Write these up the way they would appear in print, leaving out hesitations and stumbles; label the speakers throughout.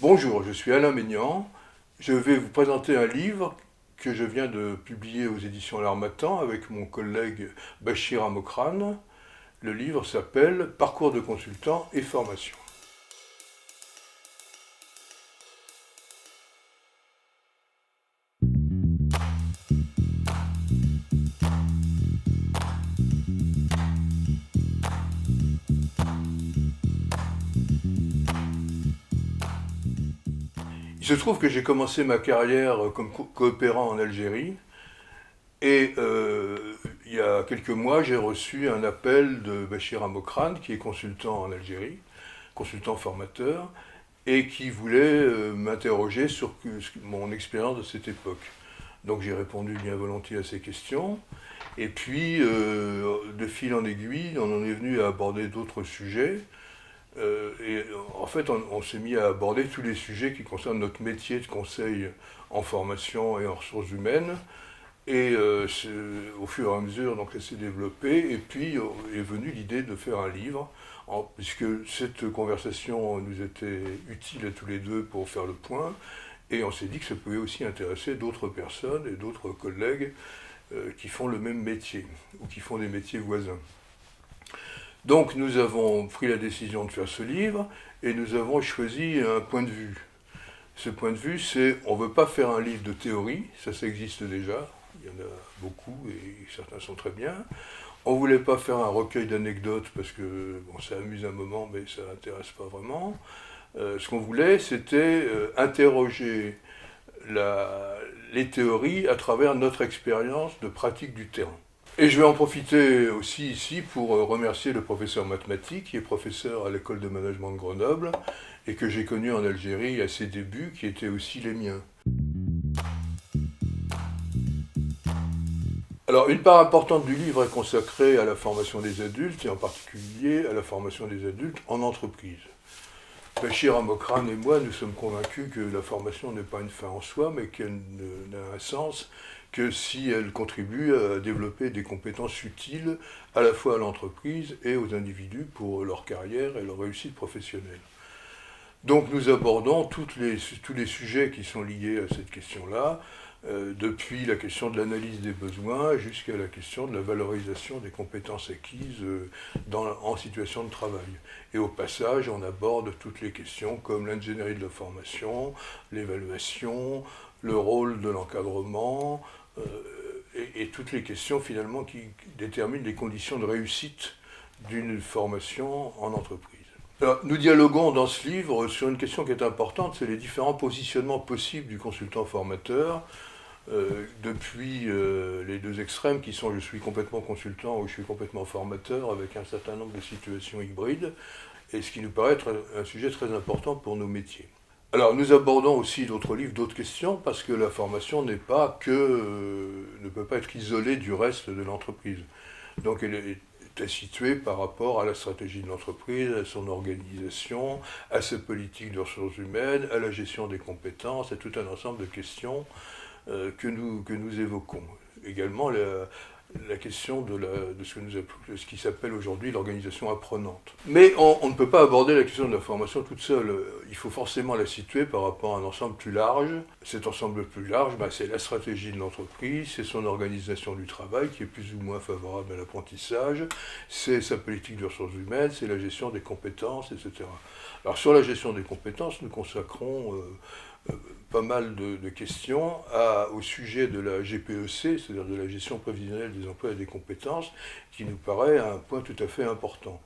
Speaker 1: Bonjour, je suis Alain Maignan. Je vais vous présenter un livre que je viens de publier aux éditions L'Harmattan avec mon collègue Bachir Amokrane. Le livre s'appelle Parcours de consultant et formation. Il se trouve que j'ai commencé ma carrière comme coopérant en Algérie et il y a quelques mois j'ai reçu un appel de Bachir Amokrane qui est consultant en Algérie, consultant formateur, et qui voulait m'interroger sur mon expérience de cette époque. Donc j'ai répondu bien volontiers à ces questions. Et puis, de fil en aiguille, on en est venu à aborder d'autres sujets. Et en fait, on s'est mis à aborder tous les sujets qui concernent notre métier de conseil en formation et en ressources humaines. Et au fur et à mesure, donc, ça s'est développé. Et puis est venue l'idée de faire un livre, puisque cette conversation nous était utile à tous les deux pour faire le point. Et on s'est dit que ça pouvait aussi intéresser d'autres personnes et d'autres collègues qui font le même métier ou qui font des métiers voisins. Donc nous avons pris la décision de faire ce livre et nous avons choisi un point de vue. Ce point de vue, c'est on ne veut pas faire un livre de théorie, ça existe déjà, il y en a beaucoup et certains sont très bien. On ne voulait pas faire un recueil d'anecdotes parce que bon, ça amuse un moment mais ça n'intéresse pas vraiment. Ce qu'on voulait, c'était interroger les théories à travers notre expérience de pratique du terrain. Et je vais en profiter aussi ici pour remercier le professeur mathématique, qui est professeur à l'école de management de Grenoble, et que j'ai connu en Algérie à ses débuts, qui étaient aussi les miens. Alors, une part importante du livre est consacrée à la formation des adultes, et en particulier à la formation des adultes en entreprise. Bachir Amokrane et moi, nous sommes convaincus que la formation n'est pas une fin en soi, mais qu'elle n'a un sens que si elle contribue à développer des compétences utiles à la fois à l'entreprise et aux individus pour leur carrière et leur réussite professionnelle. Donc nous abordons tous les sujets qui sont liés à cette question-là, depuis la question de l'analyse des besoins jusqu'à la question de la valorisation des compétences acquises en situation de travail. Et au passage, on aborde toutes les questions comme l'ingénierie de la formation, l'évaluation, le rôle de l'encadrement, et toutes les questions finalement qui déterminent les conditions de réussite d'une formation en entreprise. Alors, nous dialoguons dans ce livre sur une question qui est importante, c'est les différents positionnements possibles du consultant formateur, depuis les deux extrêmes qui sont je suis complètement consultant ou je suis complètement formateur avec un certain nombre de situations hybrides, et ce qui nous paraît être un sujet très important pour nos métiers. Alors nous abordons aussi d'autres livres, d'autres questions, parce que la formation n'est pas ne peut pas être isolée du reste de l'entreprise. Donc elle est située par rapport à la stratégie de l'entreprise, à son organisation, à sa politique de ressources humaines, à la gestion des compétences, à tout un ensemble de questions que nous évoquons. Également la question de ce qui s'appelle aujourd'hui l'organisation apprenante. Mais on ne peut pas aborder la question de la formation toute seule. Il faut forcément la situer par rapport à un ensemble plus large. Cet ensemble plus large, c'est la stratégie de l'entreprise, c'est son organisation du travail qui est plus ou moins favorable à l'apprentissage, c'est sa politique de ressources humaines, c'est la gestion des compétences, etc. Alors sur la gestion des compétences, nous consacrons pas mal de questions au sujet de la GPEC, c'est-à-dire de la gestion prévisionnelle des emplois et des compétences, qui nous paraît un point tout à fait important.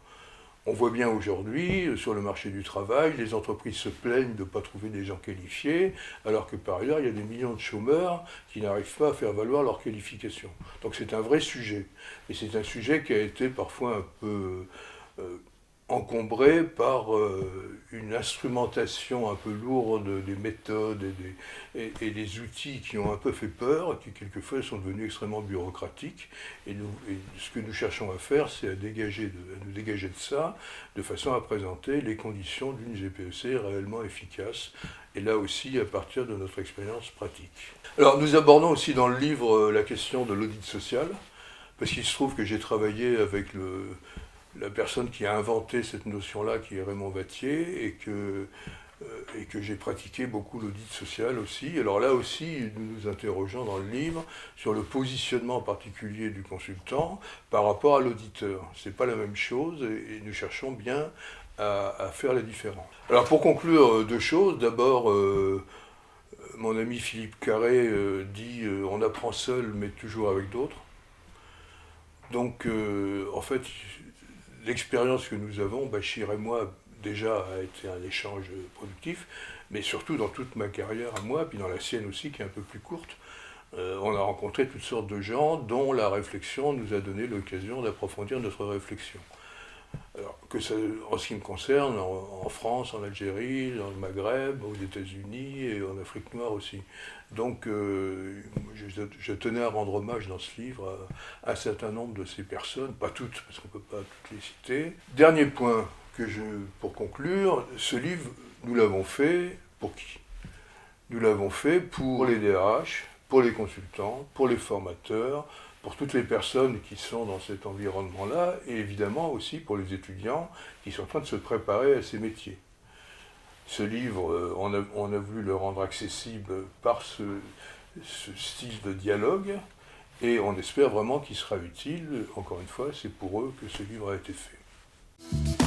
Speaker 1: On voit bien aujourd'hui, sur le marché du travail, les entreprises se plaignent de ne pas trouver des gens qualifiés, alors que par ailleurs, il y a des millions de chômeurs qui n'arrivent pas à faire valoir leur qualification. Donc c'est un vrai sujet. Et c'est un sujet qui a été parfois un peu encombré par une instrumentation un peu lourde des méthodes et des outils qui ont un peu fait peur, qui quelquefois sont devenus extrêmement bureaucratiques. Et ce que nous cherchons à faire, c'est à nous dégager de ça, de façon à présenter les conditions d'une GPEC réellement efficace, et là aussi à partir de notre expérience pratique. Alors nous abordons aussi dans le livre la question de l'audit social, parce qu'il se trouve que j'ai travaillé avec la personne qui a inventé cette notion-là, qui est Raymond Vattier, et que et que j'ai pratiqué beaucoup l'audit social aussi. Alors là aussi, nous nous interrogeons dans le livre sur le positionnement particulier du consultant par rapport à l'auditeur. Ce n'est pas la même chose et nous cherchons bien à faire la différence. Alors pour conclure, deux choses. D'abord, mon ami Philippe Carré dit on apprend seul mais toujours avec d'autres. Donc en fait, l'expérience que nous avons, Bachir et moi, déjà a été un échange productif, mais surtout dans toute ma carrière à moi, puis dans la sienne aussi qui est un peu plus courte, on a rencontré toutes sortes de gens dont la réflexion nous a donné l'occasion d'approfondir notre réflexion. Alors, en ce qui me concerne, en France, en Algérie, dans le Maghreb, aux États-Unis et en Afrique noire aussi. Donc, je tenais à rendre hommage dans ce livre à un certain nombre de ces personnes, pas toutes, parce qu'on ne peut pas toutes les citer. Dernier point, pour conclure, ce livre, nous l'avons fait pour qui? Nous l'avons fait pour les DRH, pour les consultants, pour les formateurs, pour toutes les personnes qui sont dans cet environnement-là, et évidemment aussi pour les étudiants qui sont en train de se préparer à ces métiers. Ce livre, on a voulu le rendre accessible par ce style de dialogue, et on espère vraiment qu'il sera utile. Encore une fois, c'est pour eux que ce livre a été fait.